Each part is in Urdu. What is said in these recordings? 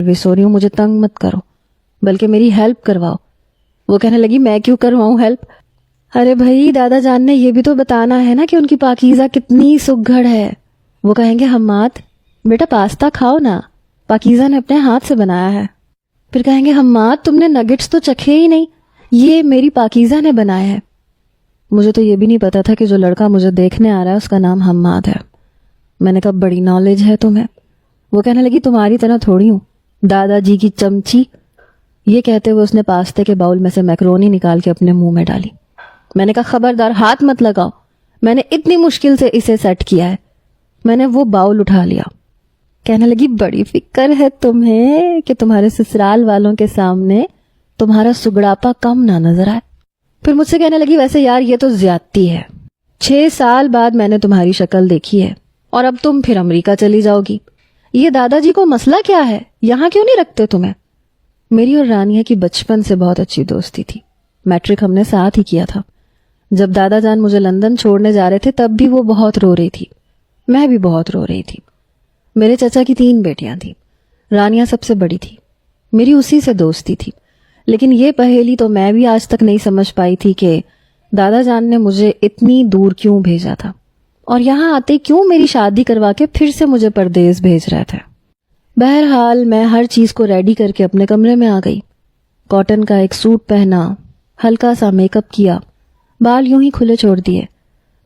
بھی سو رہی ہوں، مجھے تنگ مت کرو، بلکہ میری ہیلپ کرواؤ۔ وہ کہنے لگی میں کیوں کرواؤں ہیلپ؟ ارے بھائی دادا جان نے یہ بھی تو بتانا ہے نا کہ ان کی پاکیزہ کتنی سگھڑ ہے۔ وہ کہیں گے حماد بیٹا پاستا کھاؤ نا، پاکیزہ نے اپنے ہاتھ سے بنایا ہے۔ پھر کہیں گے حماد تم نے نگٹس تو چکھے ہی نہیں، یہ میری پاکیزہ نے بنایا ہے۔ مجھے تو یہ بھی نہیں پتا تھا کہ جو لڑکا مجھے دیکھنے آ رہا ہے اس کا نام حماد ہے۔ میں نے کہا بڑی نالج ہے تمہیں۔ وہ کہنے لگی تمہاری طرح تھوڑی ہوں، دادا جی کی چمچی۔ یہ کہتے ہوئے اس نے پاستے کے باؤل میں سے میکرونی نکال کے اپنے منہ میں ڈالی۔ میں نے کہا خبردار ہاتھ مت لگاؤ، میں نے اتنی مشکل سے اسے سیٹ کیا ہے۔ میں نے وہ باؤل اٹھا لیا۔ کہنے لگی بڑی فکر ہے تمہیں کہ تمہارے سسرال والوں کے سامنے تمہارا سگڑاپا کم نہ نظر آئے۔ پھر مجھ سے کہنے لگی ویسے یار یہ تو زیادتی ہے، 6 سال بعد میں نے تمہاری شکل دیکھی ہے اور اب تم پھر امریکہ چلی جاؤ گی۔ یہ دادا جی کو مسئلہ کیا ہے، یہاں کیوں نہیں رکھتے تمہیں؟ میری اور رانیہ کی بچپن سے بہت اچھی دوستی تھی، میٹرک ہم نے ساتھ ہی کیا تھا۔ جب دادا جان مجھے لندن چھوڑنے جا رہے تھے تب بھی وہ بہت رو رہی تھی، میں بھی بہت رو رہی تھی۔ میرے چچا کی 3 بیٹیاں تھیں، رانیہ سب سے بڑی تھی، میری اسی سے دوستی تھی۔ لیکن یہ پہیلی تو میں بھی آج تک نہیں سمجھ پائی تھی کہ دادا جان نے مجھے اتنی دور کیوں بھیجا تھا، اور یہاں آتے کیوں میری شادی کروا کے پھر سے مجھے پردیس بھیج رہے تھے۔ بہرحال میں ہر چیز کو ریڈی کر کے اپنے کمرے میں آ گئی۔ کاٹن کا ایک سوٹ پہنا، ہلکا سا میک اپ کیا، بال یوں ہی کھلے چھوڑ دیے۔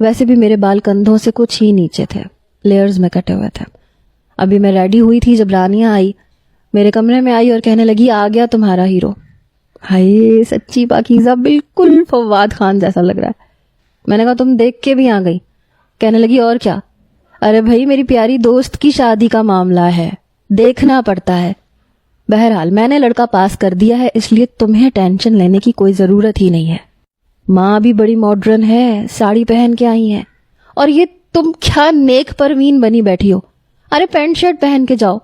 ویسے بھی میرے بال کندھوں سے کچھ ہی نیچے تھے، لیئرز میں کٹے ہوئے تھے۔ ابھی میں ریڈی ہوئی تھی جب رانیہ آئی، میرے کمرے میں آئی اور کہنے لگی آ گیا تمہارا ہیرو۔ ہائے سچی پاکیزہ بالکل فواد خان جیسا لگ رہا ہے۔ میں نے کہا تم دیکھ کے بھی آ گئی؟ کہنے لگی اور کیا، ارے بھائی میری پیاری دوست کی شادی کا معاملہ ہے، دیکھنا پڑتا ہے۔ بہرحال میں نے لڑکا پاس کر دیا ہے، اس لیے تمہیں ٹینشن لینے کی کوئی ضرورت ہی نہیں ہے۔ ماں بھی بڑی ماڈرن ہے، ساڑی پہن کے آئی ہیں، اور یہ تم کیا نیک پروین بنی بیٹھی ہو؟ ارے پینٹ شرٹ پہن کے جاؤ،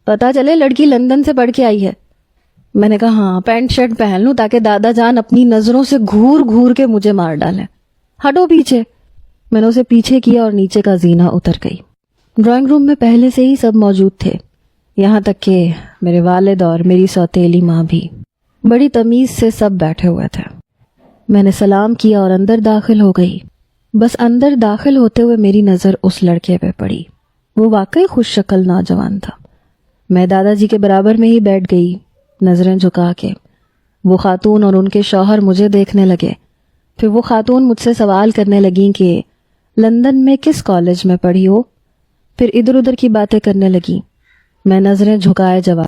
پتا چلے لڑکی لندن سے پڑھ کے آئی ہے۔ میں نے کہا ہاں پینٹ شرٹ پہن لوں تاکہ دادا جان اپنی نظروں سے گھور گھور کے مجھے مار ڈالیں۔ ہٹو پیچھے۔ میں نے اسے پیچھے کیا اور نیچے کا زینہ اتر گئی۔ ڈرائنگ روم میں پہلے سے ہی سب موجود تھے، یہاں تک کہ میرے والد اور میری سوتیلی ماں بھی۔ بڑی تمیز سے سب بیٹھے ہوئے تھے۔ میں نے سلام کیا اور اندر داخل ہو گئی۔ بس اندر داخل ہوتے ہوئے میری نظر اس لڑکے پہ پڑی۔ وہ واقعی خوش شکل نوجوان تھا۔ میں دادا جی کے برابر میں ہی بیٹھ گئی، نظریں جھکا کے۔ وہ خاتون اور ان کے شوہر مجھے دیکھنے لگے۔ پھر وہ خاتون مجھ سے سوال کرنے لگیں کہ لندن میں کس کالج میں پڑھی ہو؟ پھر ادھر ادھر کی باتیں کرنے لگیں۔ میں نظریں جھکائے جواب